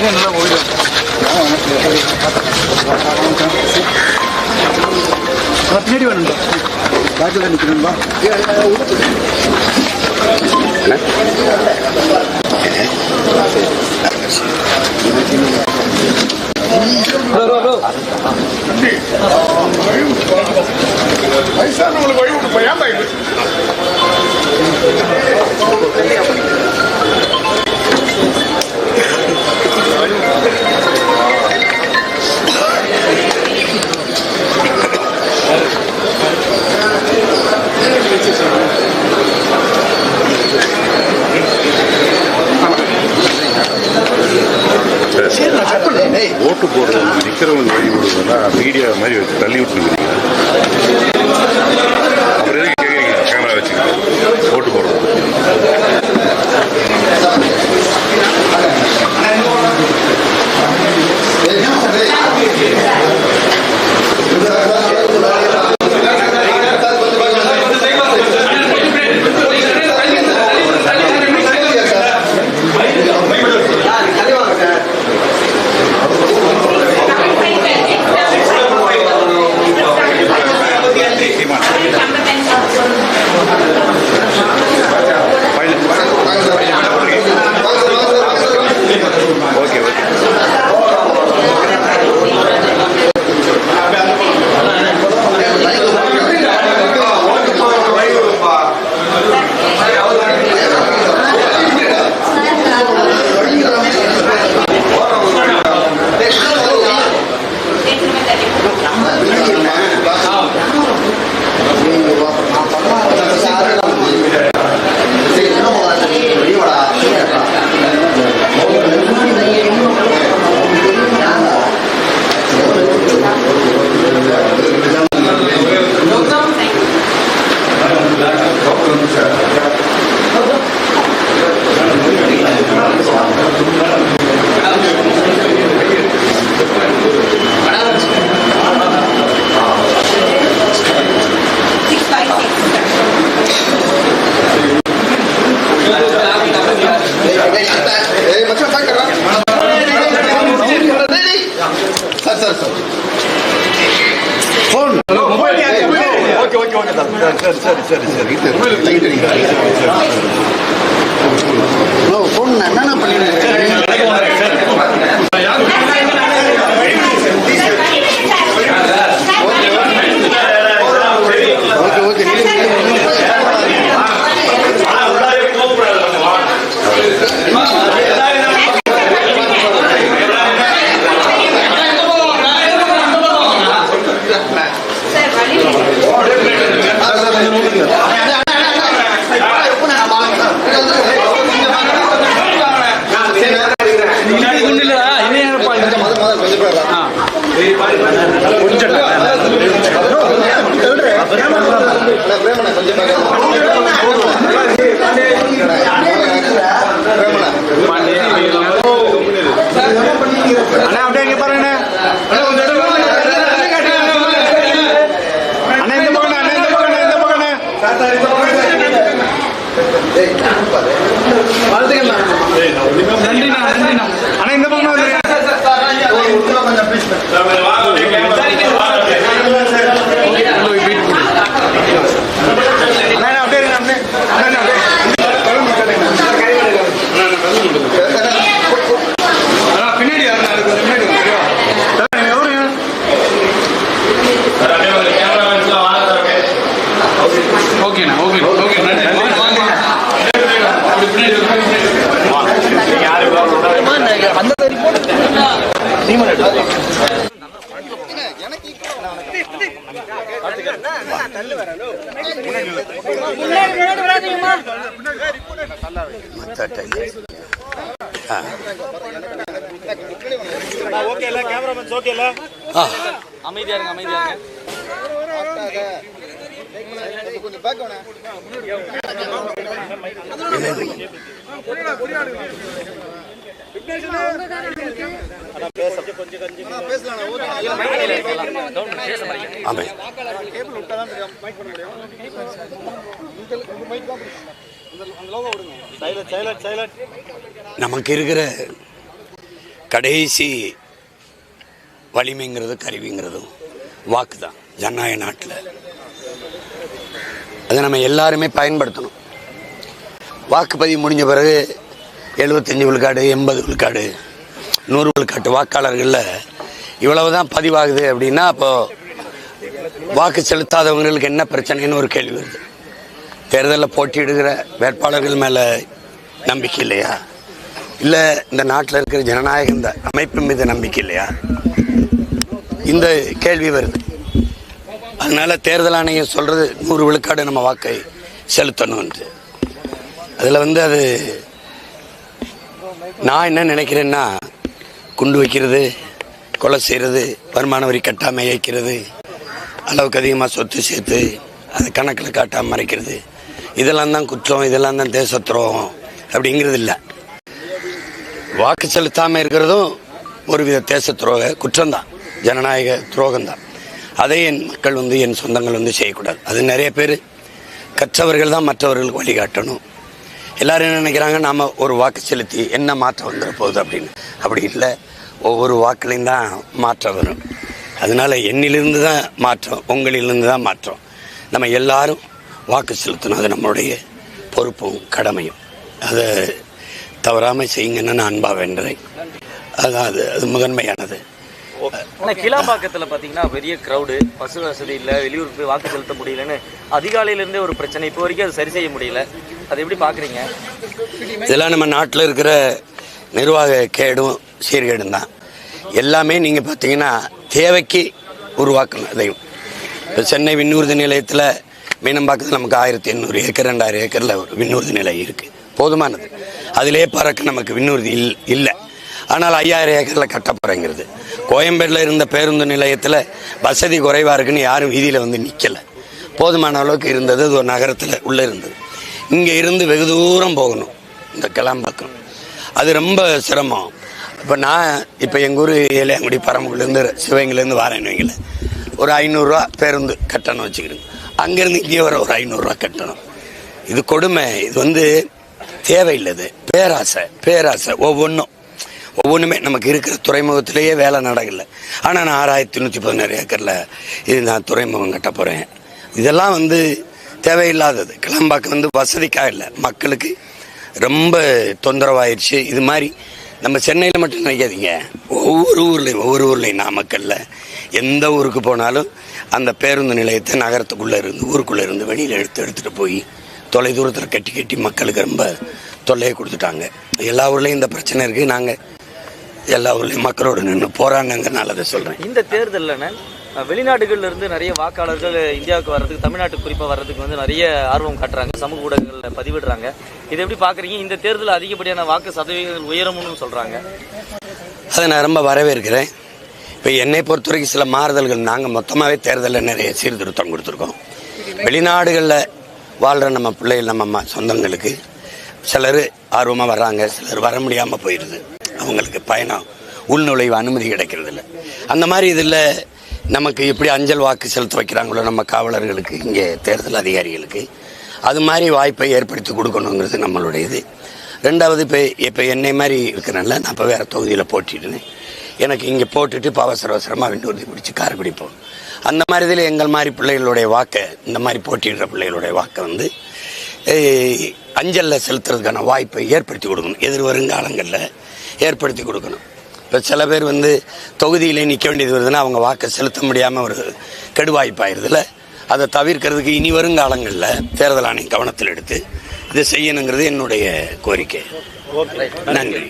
நல்லா போயிடும். பின்னாடி வேணும்பா, பேக்கில் நிற்கணும்பா. வயசானவங்களுக்கு வழி விட்டு ஏன் பாய்க்கு ஓட்டு போடுறது நிற்கிறவங்க வழி விடுறதுன்னா மீடியா மாதிரி வச்சு தள்ளி விட்டுருக்கீங்க. அப்புறம் எதுக்கு கேட்குறீங்க கேமரா வச்சுக்கிட்டு ஓட்டு போடுறது? அமைதியா இருங்க, அமைதியா இருங்க. ஆமாம். நமக்கு இருக்கிற கடைசி வலிமைங்கிறது கருவிங்கிறதும் வாக்கு தான் ஜனநாயக நாட்டில். அதை நம்ம எல்லாருமே பயன்படுத்தணும். வாக்குப்பதிவு முடிஞ்ச பிறகு 75 விழுக்காடு 80 விழுக்காடு 100 விழுக்காட்டு வாக்காளர்களில் இவ்வளவு தான் பதிவாகுது அப்படின்னா அப்போது வாக்கு செலுத்தாதவங்களுக்கு என்ன பிரச்சனைன்னு ஒரு கேள்வி வருது. தேர்தலில் போட்டியிடுகிற வேட்பாளர்கள் மேலே நம்பிக்கை இல்லையா? இல்லை இந்த நாட்டில் இருக்கிற ஜனநாயக இந்த அமைப்பு மீது நம்பிக்கை இல்லையா? இந்த கேள்வி வருது. அதனால தேர்தல் ஆணையம் சொல்கிறது 100 விழுக்காடு நம்ம வாக்கை செலுத்தணும்ன்று. அதில் அது நான் என்ன நினைக்கிறேன்னா, குண்டு வைக்கிறது, கொலை செய்கிறது, வருமான வரி கட்டாமல் இயக்கிறது, அளவுக்கு அதிகமாக சொத்து சேர்த்து அதை கணக்கில் காட்டாமல் மறைக்கிறது, இதெல்லாம் தான் குற்றம், இதெல்லாம் தான் தேச துரோகம் அப்படிங்கிறது இல்லை. வாக்கு செலுத்தாமல் இருக்கிறதும் ஒருவித தேச துரோக குற்றம்தான், ஜனநாயக துரோகம்தான். அதை என் மக்கள் என் சொந்தங்கள் செய்யக்கூடாது. அது நிறைய பேர் கற்றவர்கள் தான் மற்றவர்களுக்கு வழிகாட்டணும். எல்லாரும் என்ன நினைக்கிறாங்க, நாம் ஒரு வாக்கு செலுத்தி என்ன மாற்றம் வந்துட போகுது அப்படின்னு. அப்படி இல்லை, ஒவ்வொரு வாக்குலையும் தான் மாற்றம் வரும். அதனால் என்னிலிருந்து தான் மாற்றம், உங்களிலிருந்து தான் மாற்றம். நம்ம எல்லாரும் வாக்கு செலுத்தணும். அது நம்மளுடைய பொறுப்பும் கடமையும். அதை தவறாமல் செய்யுங்கன்னு நான் அன்பாக வேண்டுறேன். அதுதான் அது முதன்மையானது. ஆனால் கிளாம்பாக்கத்தில் பார்த்தீங்கன்னா பெரிய க்ரௌடு, பஸ் வசதி இல்லை, வெளியூருக்கு போய் வாக்கு செலுத்த முடியலன்னு அதிகாலையிலேருந்தே ஒரு பிரச்சனை. இப்போ வரைக்கும் அது சரி செய்ய முடியல. அதை எப்படி பார்க்குறீங்க? இதெல்லாம் நம்ம நாட்டில் இருக்கிற நிர்வாக கேடும் சீர்கேடும் தான். எல்லாமே நீங்கள் பார்த்தீங்கன்னா தேவைக்கு உருவாக்கணும். அதையும் இப்போ சென்னை விண்ணூர்தி நிலையத்தில் மீனம்பாக்கத்தில் நமக்கு 1800 ஏக்கர் 2000 ஏக்கரில் ஒரு விண்ணூர்தி நிலையம் இருக்குது, போதுமானது. அதிலே பறக்க நமக்கு விண்ணூர்தி இல்லை. ஆனால் 5000 ஏக்கரில் கட்ட போகிறேங்கிறது. கோயம்பேட்டில் இருந்த பேருந்து நிலையத்தில் வசதி குறைவாக இருக்குன்னு யாரும் வீதியில் நிற்கலை, போதுமான அளவுக்கு இருந்தது. அது ஒரு நகரத்தில் உள்ளே இருந்தது. இங்கே இருந்து வெகு தூரம் போகணும் இந்த கிளாம்பாக்கம், அது ரொம்ப சிரமம். இப்போ நான் இப்போ எங்கள் ஊர் ஏழையாங்குடி பரமக்குடிலேருந்து சிவகங்கையிலேருந்து வரேன்னு வைங்கள, ஒரு 500 பேருந்து கட்டணம் வச்சுக்கிறேங்க. அங்கேருந்து இங்கே வர ஒரு 500 கட்டணம். இது கொடுமை. இது தேவையில்லை. பேராசை ஒவ்வொன்றுமே நமக்கு இருக்கிற துறைமுகத்திலேயே வேலை நடக்கல. ஆனால் நான் 6116 ஏக்கரில் இது நான் துறைமுகம் கட்ட போகிறேன். இதெல்லாம் தேவையில்லாதது. கிளம்பாக்கம் வசதிக்காக இல்லை, மக்களுக்கு ரொம்ப தொந்தரவாயிடுச்சு. இது மாதிரி நம்ம சென்னையில் மட்டும் நினைக்காதீங்க, ஒவ்வொரு ஊர்லேயும் நாமக்கல்ல எந்த ஊருக்கு போனாலும் அந்த பேருந்து நிலையத்தை நகரத்துக்குள்ளே இருந்து ஊருக்குள்ளே இருந்து வெளியில் எடுத்துகிட்டு போய் தொலை தூரத்தில் கட்டி மக்களுக்கு ரொம்ப தொல்லையை கொடுத்துட்டாங்க. எல்லா ஊர்லேயும் இந்த பிரச்சனை இருக்குது. நாங்கள் எல்லா ஊர்லேயும் மக்களோடு நின்று போராடினங்கனால அதை சொல்கிறேன். இந்த தேர்தலில் வெளிநாடுகளில் இருந்து நிறைய வாக்காளர்கள் இந்தியாவுக்கு வர்றதுக்கு, தமிழ்நாட்டுக்கு குறிப்பாக வர்றதுக்கு நிறைய ஆர்வம் காட்டுறாங்க, சமூக ஊடகங்களில் பதிவிடுறாங்க. இதை எப்படி பார்க்குறீங்க? இந்த தேர்தலில் அதிகப்படியான வாக்கு சதவீதங்கள் உயரமுன்னு சொல்கிறாங்க. அதை நான் ரொம்ப வரவேற்கிறேன். இப்போ என்னை பொறுத்த வரைக்கும் சில மாறுதல்கள், நாங்கள் மொத்தமாகவே தேர்தலில் நிறைய சீர்திருத்தம் கொடுத்துருக்கோம். வெளிநாடுகளில் வாழ்கிற நம்ம பிள்ளைகள், நம்ம சொந்தங்களுக்கு சிலர் ஆர்வமாக வர்றாங்க, சிலர் வர முடியாமல் போயிடுது. அவங்களுக்கு பயணம் உள்நுழைவு அனுமதி கிடைக்கிறது இல்லை. அந்த மாதிரி இதில் நமக்கு எப்படி அஞ்சல் வாக்கு செலுத்த வைக்கிறாங்களோ நம்ம காவலர்களுக்கு, இங்கே தேர்தல் அதிகாரிகளுக்கு, அது மாதிரி வாய்ப்பை ஏற்படுத்தி கொடுக்கணுங்கிறது நம்மளுடைய இது. ரெண்டாவது, இப்போ என்னை மாதிரி இருக்கிறனால நான் இப்போ வேறு தொகுதியில் போட்டிட்டேன். எனக்கு இங்கே போட்டுட்டு இப்போ அவசரமாக விண்ணூர்தி பிடிச்சி காரைக்குடி போகணும். அந்த மாதிரி இதில் எங்கள் மாதிரி பிள்ளைகளுடைய வாக்கை, இந்த மாதிரி போட்டிடுற பிள்ளைகளுடைய வாக்கை அஞ்சலில் செலுத்துறதுக்கான வாய்ப்பை ஏற்படுத்தி கொடுக்கணும். எதிர்வருங்காலங்களில் ஏற்படுத்தி கொடுக்கணும். இப்போ சில பேர் தொகுதியிலே நிற்க வேண்டியது வருதுன்னா அவங்க வாக்கை செலுத்த முடியாமல் ஒரு கெடுவாய்ப்பாயிருதுல. அதை தவிர்க்கிறதுக்கு இனி வருங்காலங்களில் தேர்தல் ஆணையம் கவனத்தில் எடுத்து இதை செய்யணுங்கிறது என்னுடைய கோரிக்கை. நன்றி.